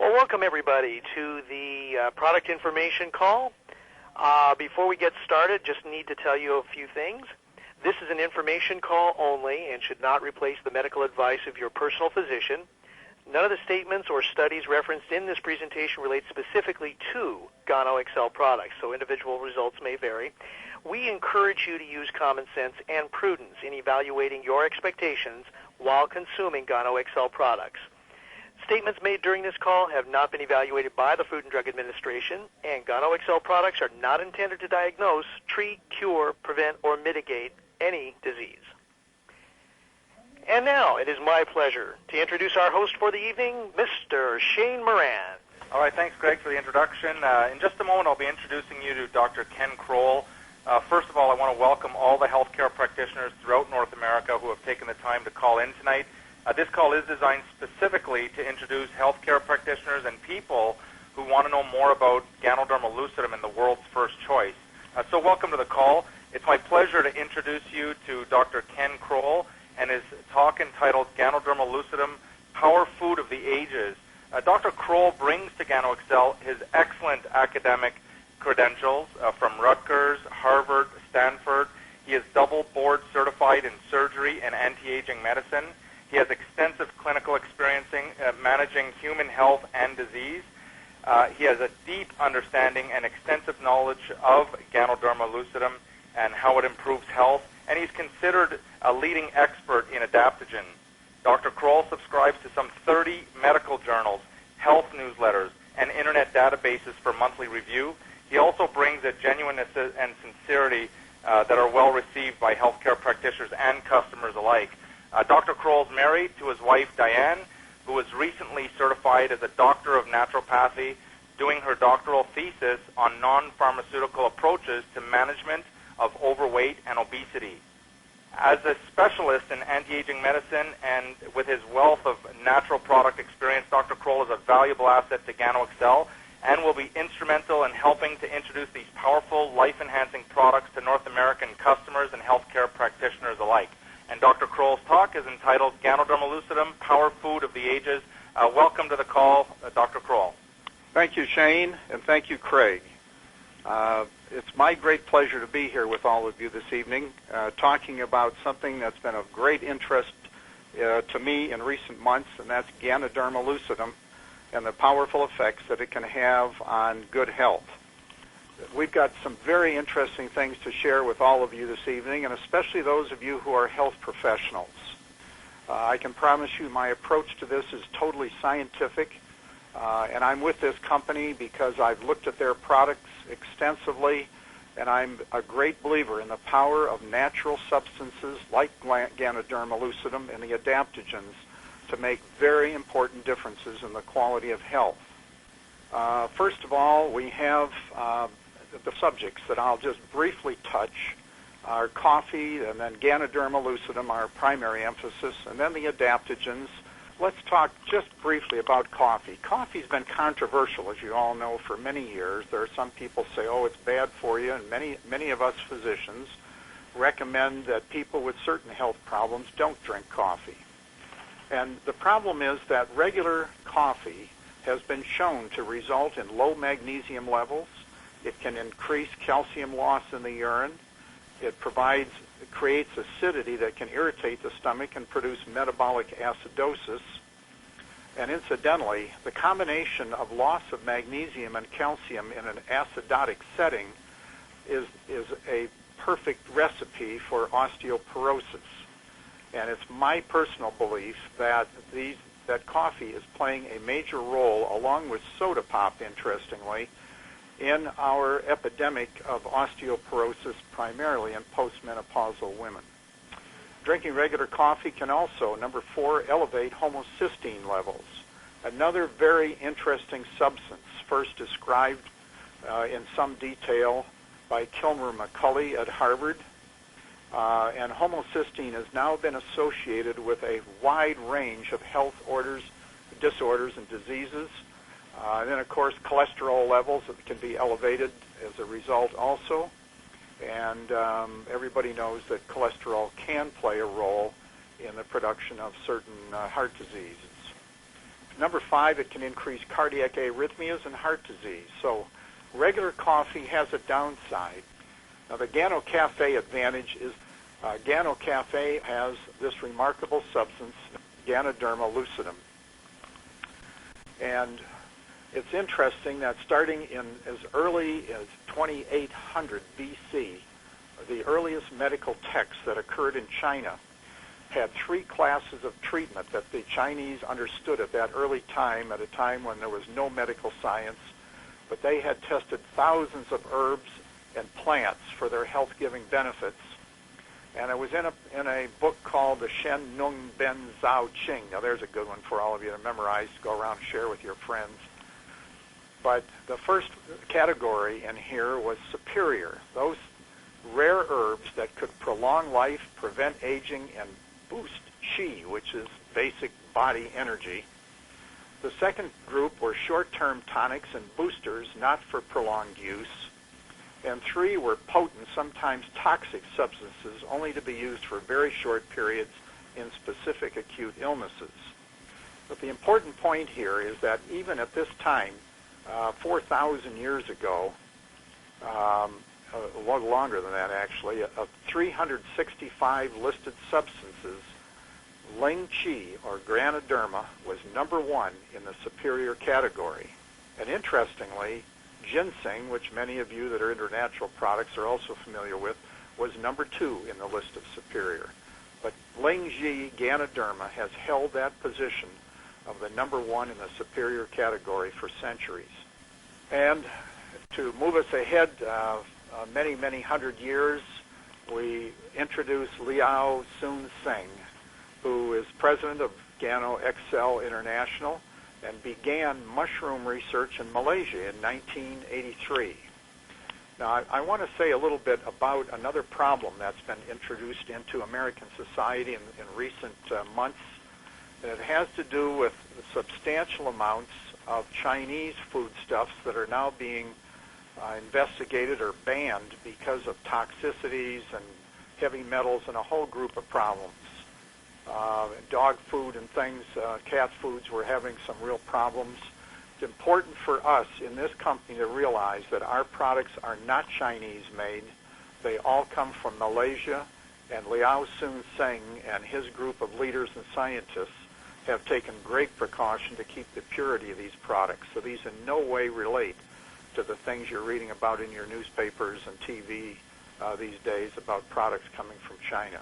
Well, welcome everybody to the product information call. Before we get started, just need to tell you a few things. This is an information call only and should not replace the medical advice of your personal physician. None of the statements or studies referenced in this presentation relate specifically to GanoXL products, so individual results may vary. We encourage you to use common sense and prudence in evaluating your expectations while consuming GanoXL products. Statements made during this call have not been evaluated by the Food and Drug Administration, and GanoXL products are not intended to diagnose, treat, cure, prevent, or mitigate any disease. And now it is my pleasure to introduce our host for the evening, Mr. Shane Moran. All right, thanks, Greg, for the introduction. In just a moment, I'll be introducing you to Dr. Ken Kroll. First of all, I want to welcome all the healthcare practitioners throughout North America who have taken the time to call in tonight. This call is designed specifically to introduce healthcare practitioners and people who want to know more about Ganoderma lucidum and the world's first choice. So welcome to the call. It's my pleasure to introduce you to Dr. Ken Kroll and his talk entitled Ganoderma lucidum, Power Food of the Ages. Dr. Kroll brings to GanoXL his excellent academic credentials from Rutgers, Harvard, Stanford. He is double board certified in surgery and anti-aging medicine. He has extensive clinical experience managing human health and disease. He has a deep understanding and extensive knowledge of Ganoderma lucidum and how it improves health, and he's considered a leading expert in adaptogens. Dr. Kroll subscribes to some 30 medical journals, health newsletters, and internet databases for monthly review. He also brings a genuineness and sincerity that are well received by healthcare practitioners and customers alike. Dr. Kroll is married to his wife, Diane, who was recently certified as a doctor of naturopathy, doing her doctoral thesis on non-pharmaceutical approaches to management of overweight and obesity. As a specialist in anti-aging medicine and with his wealth of natural product experience, Dr. Kroll is a valuable asset to GanoXL and will be instrumental in helping to introduce these powerful, life-enhancing products to North American customers and healthcare practitioners alike. And Dr. Kroll's talk is entitled Ganoderma lucidum, Power Food of the Ages. Welcome to the call, Dr. Kroll. Thank you, Shane, and thank you, Craig. It's my great pleasure to be here with all of you this evening, talking about something that's been of great interest to me in recent months, and that's Ganoderma lucidum and the powerful effects that it can have on good health. We've got some very interesting things to share with all of you this evening, and especially those of you who are health professionals. I can promise you my approach to this is totally scientific, and I'm with this company because I've looked at their products extensively, and I'm a great believer in the power of natural substances like Ganoderma lucidum and the adaptogens to make very important differences in the quality of health. First of all, we have the subjects that I'll just briefly touch are coffee and then Ganoderma lucidum, our primary emphasis, and then the adaptogens. Let's talk just briefly about coffee. Coffee's been controversial, as you all know, for many years. There are some people say, oh, it's bad for you, and many of us physicians recommend that people with certain health problems don't drink coffee. And the problem is that regular coffee has been shown to result in low magnesium levels. It can increase calcium loss in the urine. It creates acidity that can irritate the stomach and produce metabolic acidosis. And incidentally, the combination of loss of magnesium and calcium in an acidotic setting is a perfect recipe for osteoporosis. And it's my personal belief that coffee is playing a major role, along with soda pop, interestingly, in our epidemic of osteoporosis, primarily in postmenopausal women. Drinking regular coffee can also, number 4, elevate homocysteine levels. Another very interesting substance, first described in some detail by Kilmer McCulley at Harvard. And homocysteine has now been associated with a wide range of health disorders and diseases. And then, of course, cholesterol levels that can be elevated as a result also. And everybody knows that cholesterol can play a role in the production of certain heart diseases. Number 5, it can increase cardiac arrhythmias and heart disease. So regular coffee has a downside. Now the Gano Cafe advantage is Gano Cafe has this remarkable substance, Ganoderma lucidum. And it's interesting that starting in as early as 2800 BC, the earliest medical texts that occurred in China had 3 classes of treatment that the Chinese understood at that early time, at a time when there was no medical science, but they had tested thousands of herbs and plants for their health-giving benefits. And it was in a book called the Shen Nung Ben Zhao Qing. Now there's a good one for all of you to memorize, go around and share with your friends. But the first category in here was superior, those rare herbs that could prolong life, prevent aging, and boost qi, which is basic body energy. The second group were short-term tonics and boosters, not for prolonged use. And 3 were potent, sometimes toxic substances, only to be used for very short periods in specific acute illnesses. But the important point here is that even at this time, 4,000 years ago, a lot longer than that actually, of 365 listed substances, Ling Qi, or Ganoderma, was number 1 in the superior category. And interestingly, ginseng, which many of you that are into natural products are also familiar with, was number 2 in the list of superior. But Ling Qi Ganoderma has held that position of the number 1 in the superior category for centuries. And to move us ahead many, many hundred years, we introduce Liao Sun Seng, who is president of Gano XL International and began mushroom research in Malaysia in 1983. Now, I want to say a little bit about another problem that's been introduced into American society in recent months, and it has to do with substantial amounts of Chinese foodstuffs that are now being investigated or banned because of toxicities and heavy metals and a whole group of problems. Dog food and things, cat foods, we're having some real problems. It's important for us in this company to realize that our products are not Chinese made. They all come from Malaysia, and Liao Sun Seng and his group of leaders and scientists have taken great precaution to keep the purity of these products. So these in no way relate to the things you're reading about in your newspapers and TV these days about products coming from China.